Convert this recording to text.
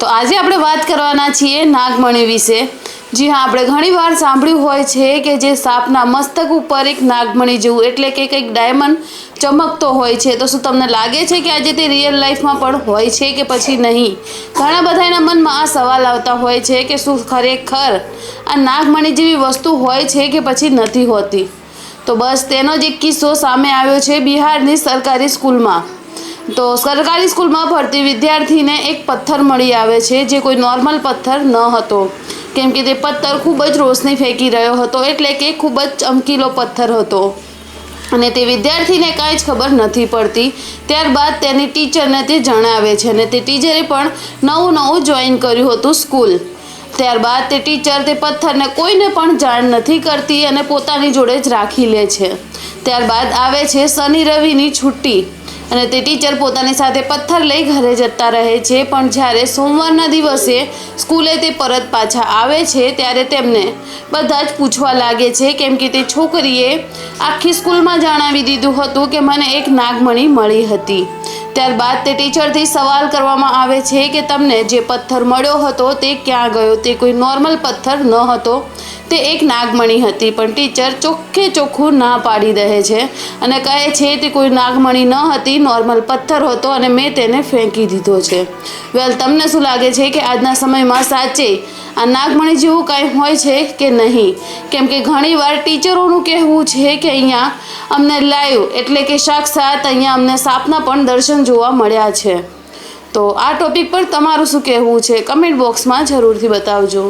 તો આજે આપણે વાત કરવાના છીએ નાગમણી વિશે। જી हाँ, આપણે ઘણીવાર સાંભળ્યું હોય છે કે જે સાપના મસ્તક ઉપર એક નાગમણી જેવું એટલે કે કંઈક ડાયમંડ ચમકતો હોય છે। તો શું તમને લાગે છે કે આજે તે રિયલ લાઈફમાં પણ હોય છે કે પછી નહીં? ઘણા બધાના મનમાં આ સવાલ આવતા હોય છે કે શું ખરેખર આ નાગમણી જેવી વસ્તુ હોય છે કે પછી નથી હોતી। તો બસ તેનો જ એક કિસ્સો સામે આવ્યો છે બિહારની સરકારી સ્કૂલમાં। તો સરકારી સ્કૂલમાં ભરતી વિદ્યાર્થીને એક પથ્થર મળી આવે છે જે કોઈ નોર્મલ પથ્થર ન હતો, કેમ કે તે પથ્થર ખૂબ જ રોશની ફેંકી રહ્યો હતો, એટલે કે ખૂબ જ ચમકીલો પથ્થર હતો અને તે વિદ્યાર્થીને કાંઈ જ ખબર નથી પડતી। ત્યારબાદ તેની ટીચરને તે જણાવે છે અને તે ટીચરે પણ નવું જોઈન કર્યું હતું સ્કૂલ। ત્યારબાદ તે ટીચર તે પથ્થરને કોઈને પણ જાણ નથી કરતી અને પોતાની જોડે જ રાખી લે છે। ત્યારબાદ આવે છે શનિ રવિની છુટ્ટી અને તે ટીચર પોતાની સાથે પથ્થર લઈ ઘરે જતા રહે છે, પણ જ્યારે સોમવારના દિવસે સ્કૂલે તે પરત પાછા આવે છે ત્યારે તેમને બધા જ પૂછવા લાગે છે, કેમ કે તે છોકરીએ આખી સ્કૂલમાં જણાવી દીધું હતું કે મને એક નાગમણી મળી હતી। ત્યારબાદ તે ટીચરથી સવાલ કરવામાં આવે છે કે તમને જે પથ્થર મળ્યો હતો તે ક્યાં ગયો? તે કોઈ નોર્મલ પથ્થર ન હતો, તે એક નાગમણી હતી। પણ ટીચર ચોખ્ખે ચોખ્ખું ના પાડી દે છે અને કહે છે તે કોઈ નાગમણી ન હતી, નોર્મલ પથ્થર હતો અને મેં તેને ફેંકી દીધો છે। વેલ, તમને શું લાગે છે કે આજના સમયમાં સાચે આ નાગમણી જેવું કાંઈ હોય છે કે નહીં? કેમ કે ઘણીવાર ટીચરોનું કહેવું છે કે અહીંયા અમને લાઈવ એટલે કે સાક્ષાત અહીંયા અમને સાપના પણ દર્શન જોવા મળ્યા છે। તો આ ટોપિક પર તમારું શું કહેવું છે? કમેન્ટ બોક્સમાં જરૂરથી બતાવજો।